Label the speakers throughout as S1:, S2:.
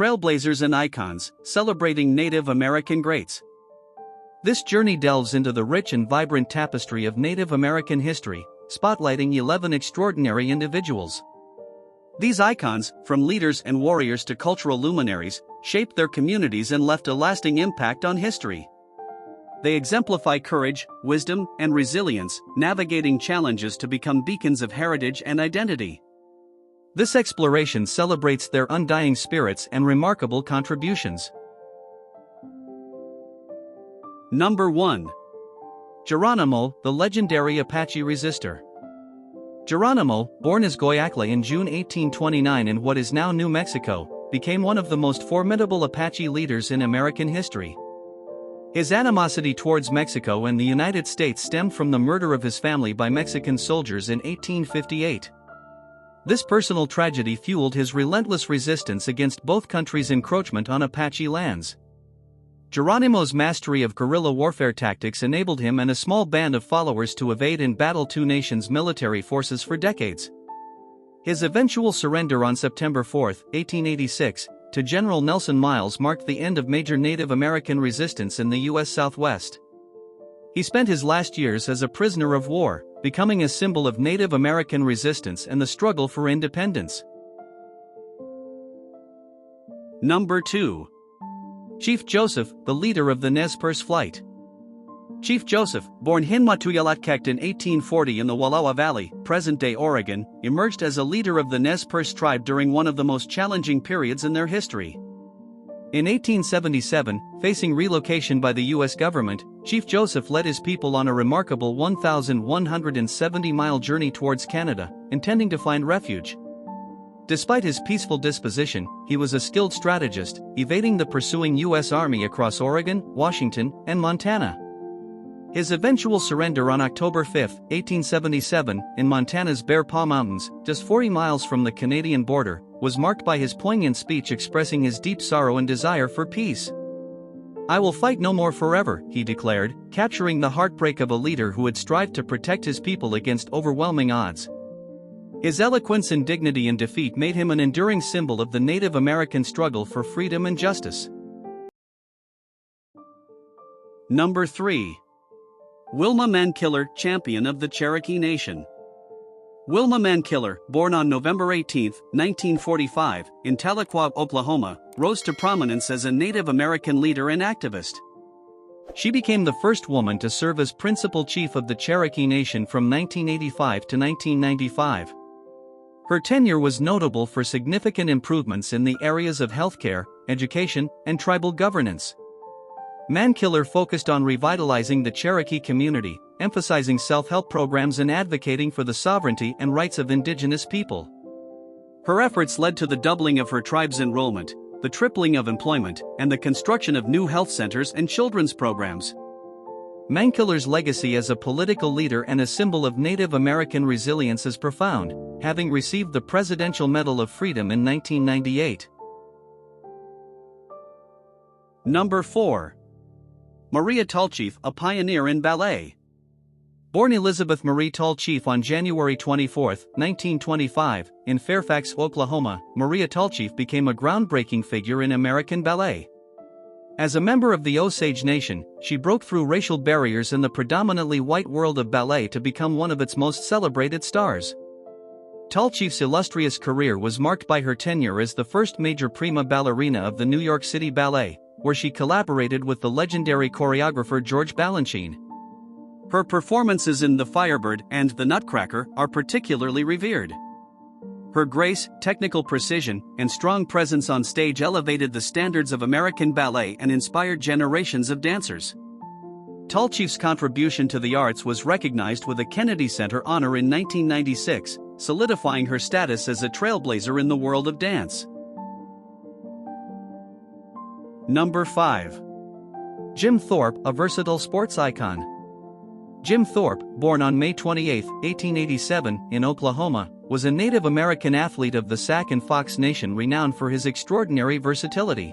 S1: Trailblazers and Icons, Celebrating Native American Greats. This journey delves into the rich and vibrant tapestry of Native American history, spotlighting 11 extraordinary individuals. These icons, from leaders and warriors to cultural luminaries, shaped their communities and left a lasting impact on history. They exemplify courage, wisdom, and resilience, navigating challenges to become beacons of heritage and identity. This exploration celebrates their undying spirits and remarkable contributions. Number 1. Geronimo, the legendary Apache resistor. Geronimo, born as Goyakle in June 1829 in what is now New Mexico, became one of the most formidable Apache leaders in American history. His animosity towards Mexico and the United States stemmed from the murder of his family by Mexican soldiers in 1858. This personal tragedy fueled his relentless resistance against both countries' encroachment on Apache lands. Geronimo's mastery of guerrilla warfare tactics enabled him and a small band of followers to evade and battle two nations' military forces for decades. His eventual surrender on September 4, 1886, to General Nelson Miles marked the end of major Native American resistance in the U.S. Southwest. He spent his last years as a prisoner of war, becoming a symbol of Native American resistance and the struggle for independence. Number 2. Chief Joseph, the leader of the Nez Perce flight. Chief Joseph, born Hinmatuyalatkekt in 1840 in the Wallowa Valley, present-day Oregon, emerged as a leader of the Nez Perce tribe during one of the most challenging periods in their history. In 1877, facing relocation by the U.S. government, Chief Joseph led his people on a remarkable 1,170-mile journey towards Canada, intending to find refuge. Despite his peaceful disposition, he was a skilled strategist, evading the pursuing U.S. Army across Oregon, Washington, and Montana. His eventual surrender on October 5, 1877, in Montana's Bear Paw Mountains, just 40 miles from the Canadian border, was marked by his poignant speech expressing his deep sorrow and desire for peace. "I will fight no more forever," he declared, capturing the heartbreak of a leader who had strived to protect his people against overwhelming odds. His eloquence and dignity in defeat made him an enduring symbol of the Native American struggle for freedom and justice. Number 3. Wilma Mankiller, champion of the Cherokee Nation. Wilma Mankiller, born on November 18, 1945, in Tahlequah, Oklahoma, rose to prominence as a Native American leader and activist. She became the first woman to serve as principal chief of the Cherokee Nation from 1985 to 1995. Her tenure was notable for significant improvements in the areas of healthcare, education, and tribal governance. Mankiller focused on revitalizing the Cherokee community, emphasizing self-help programs and advocating for the sovereignty and rights of indigenous people. Her efforts led to the doubling of her tribe's enrollment, the tripling of employment, and the construction of new health centers and children's programs. Mankiller's legacy as a political leader and a symbol of Native American resilience is profound, having received the Presidential Medal of Freedom in 1998. Number 4. Maria Tallchief, a pioneer in ballet. Born Elizabeth Marie Tallchief on January 24, 1925, in Fairfax, Oklahoma, Maria Tallchief became a groundbreaking figure in American ballet. As a member of the Osage Nation, she broke through racial barriers in the predominantly white world of ballet to become one of its most celebrated stars. Tallchief's illustrious career was marked by her tenure as the first major prima ballerina of the New York City Ballet, where she collaborated with the legendary choreographer George Balanchine. Her performances in The Firebird and The Nutcracker are particularly revered. Her grace, technical precision, and strong presence on stage elevated the standards of American ballet and inspired generations of dancers. Tallchief's contribution to the arts was recognized with a Kennedy Center honor in 1996, solidifying her status as a trailblazer in the world of dance. Number 5. Jim Thorp, a versatile sports icon. Jim Thorp, born on May 28, 1887, in Oklahoma, was a Native American athlete of the Sac and Fox Nation renowned for his extraordinary versatility.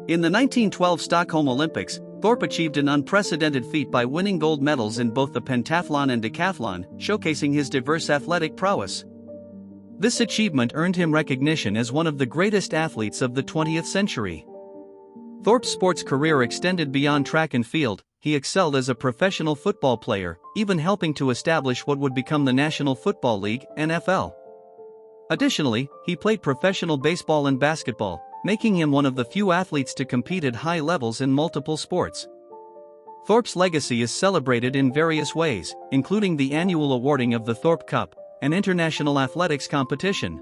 S1: In the 1912 Stockholm Olympics, Thorp achieved an unprecedented feat by winning gold medals in both the pentathlon and decathlon, showcasing his diverse athletic prowess. This achievement earned him recognition as one of the greatest athletes of the 20th century. Thorp's sports career extended beyond track and field. He excelled as a professional football player, even helping to establish what would become the National Football League, NFL. Additionally, he played professional baseball and basketball, making him one of the few athletes to compete at high levels in multiple sports. Thorp's legacy is celebrated in various ways, including the annual awarding of the Thorp Cup, an international athletics competition.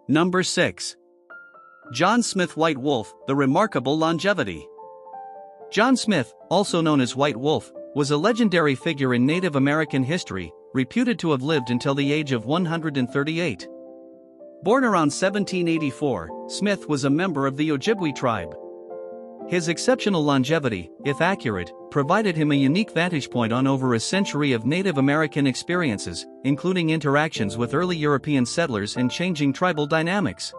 S1: Number 6. John Smith White Wolf, the remarkable longevity. John Smith, also known as White Wolf, was a legendary figure in Native American history, reputed to have lived until the age of 138. Born around 1784, Smith was a member of the Ojibwe tribe. His exceptional longevity, if accurate, provided him a unique vantage point on over a century of Native American experiences, including interactions with early European settlers and changing tribal dynamics.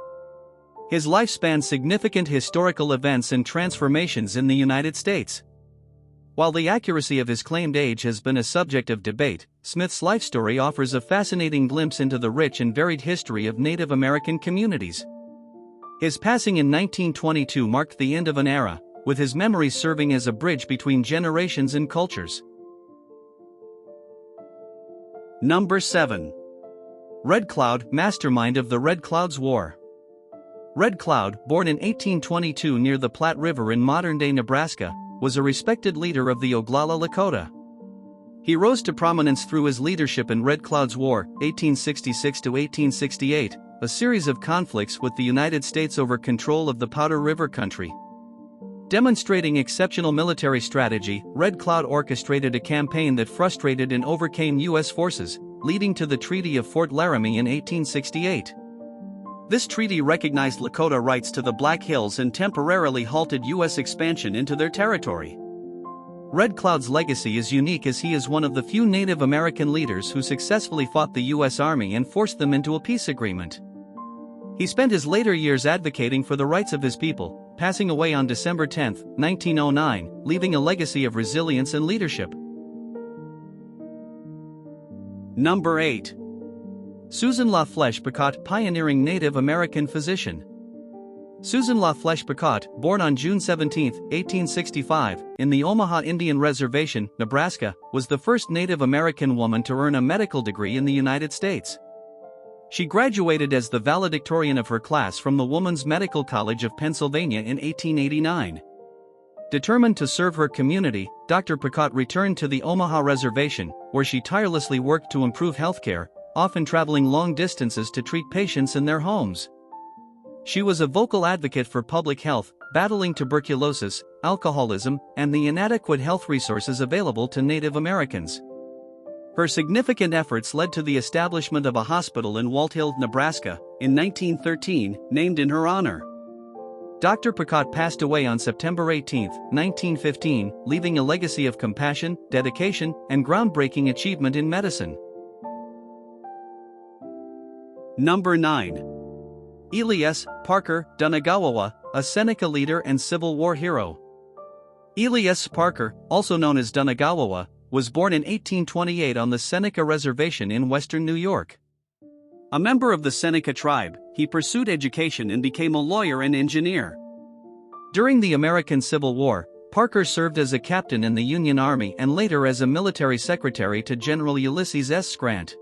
S1: His life spanned significant historical events and transformations in the United States. While the accuracy of his claimed age has been a subject of debate, Smith's life story offers a fascinating glimpse into the rich and varied history of Native American communities. His passing in 1922 marked the end of an era, with his memories serving as a bridge between generations and cultures. Number 7. Red Cloud, mastermind of the Red Cloud's War. Red Cloud, born in 1822 near the Platte River in modern-day Nebraska, was a respected leader of the Oglala Lakota. He rose to prominence through his leadership in Red Cloud's War, 1866 to 1868, a series of conflicts with the United States over control of the Powder River country. Demonstrating exceptional military strategy, Red Cloud orchestrated a campaign that frustrated and overcame U.S. forces, leading to the Treaty of Fort Laramie in 1868. This treaty recognized Lakota rights to the Black Hills and temporarily halted U.S. expansion into their territory. Red Cloud's legacy is unique as he is one of the few Native American leaders who successfully fought the U.S. Army and forced them into a peace agreement. He spent his later years advocating for the rights of his people, passing away on December 10, 1909, leaving a legacy of resilience and leadership. Number 8. Susan La Flèche Picot, pioneering Native American physician. Susan La Flèche Picot, born on June 17, 1865, in the Omaha Indian Reservation, Nebraska, was the first Native American woman to earn a medical degree in the United States. She graduated as the valedictorian of her class from the Woman's Medical College of Pennsylvania in 1889. Determined to serve her community, Dr. Picot returned to the Omaha Reservation, where she tirelessly worked to improve healthcare, often traveling long distances to treat patients in their homes. She was a vocal advocate for public health, battling tuberculosis, alcoholism, and the inadequate health resources available to Native Americans. Her significant efforts led to the establishment of a hospital in Walthill, Nebraska, in 1913, named in her honor. Dr. Picot passed away on September 18, 1915, leaving a legacy of compassion, dedication, and groundbreaking achievement in medicine. Number 9. Elias Parker Dagawa, a Seneca leader and Civil War hero. Elias Parker, also known as Dagawa, was born in 1828 on the Seneca Reservation in western New York. A member of the Seneca tribe, he pursued education and became a lawyer and engineer. During the American Civil War, Parker served as a captain in the Union Army and later as a military secretary to General Ulysses S. Grant.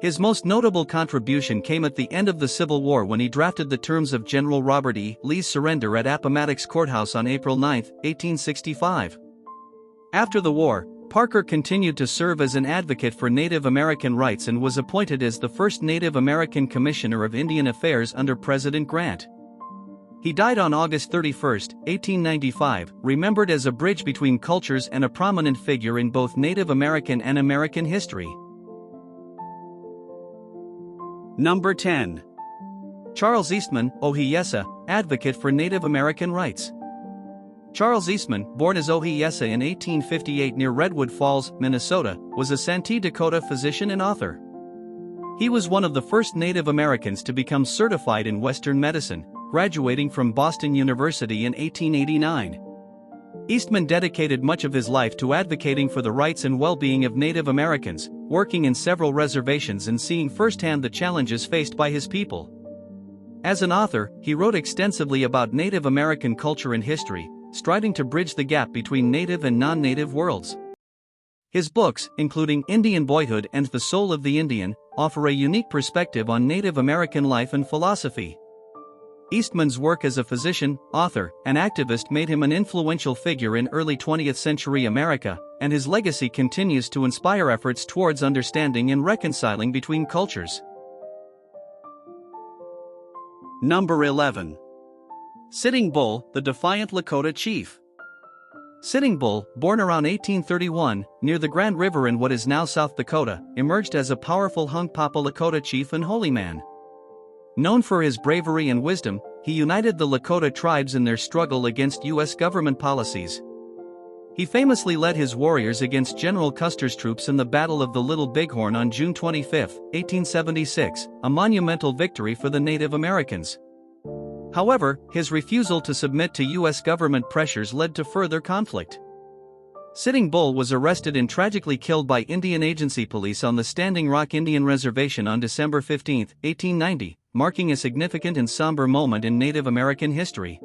S1: His most notable contribution came at the end of the Civil War when he drafted the terms of General Robert E. Lee's surrender at Appomattox Courthouse on April 9, 1865. After the war, Parker continued to serve as an advocate for Native American rights and was appointed as the first Native American Commissioner of Indian Affairs under President Grant. He died on August 31, 1895, remembered as a bridge between cultures and a prominent figure in both Native American and American history. Number 10. Charles Eastman, Ohiesa, advocate for Native American rights. Charles Eastman, born as Ohiesa in 1858 near Redwood Falls, Minnesota, was a Santee Dakota physician and author. He was one of the first Native Americans to become certified in Western medicine, graduating from Boston University in 1889. Eastman dedicated much of his life to advocating for the rights and well-being of Native Americans, working in several reservations and seeing firsthand the challenges faced by his people. As an author, he wrote extensively about Native American culture and history, striving to bridge the gap between native and non-native worlds. His books, including Indian Boyhood and The Soul of the Indian, offer a unique perspective on Native American life and philosophy. Eastman's work as a physician, author, and activist made him an influential figure in early 20th century America, and his legacy continues to inspire efforts towards understanding and reconciling between cultures. Number 11. Sitting Bull, the Defiant Lakota Chief. Sitting Bull, born around 1831, near the Grand River in what is now South Dakota, emerged as a powerful Hunkpapa Lakota chief and holy man. Known for his bravery and wisdom, he united the Lakota tribes in their struggle against U.S. government policies. He famously led his warriors against General Custer's troops in the Battle of the Little Bighorn on June 25, 1876, a monumental victory for the Native Americans. However, his refusal to submit to U.S. government pressures led to further conflict. Sitting Bull was arrested and tragically killed by Indian Agency police on the Standing Rock Indian Reservation on December 15, 1890, marking a significant and somber moment in Native American history.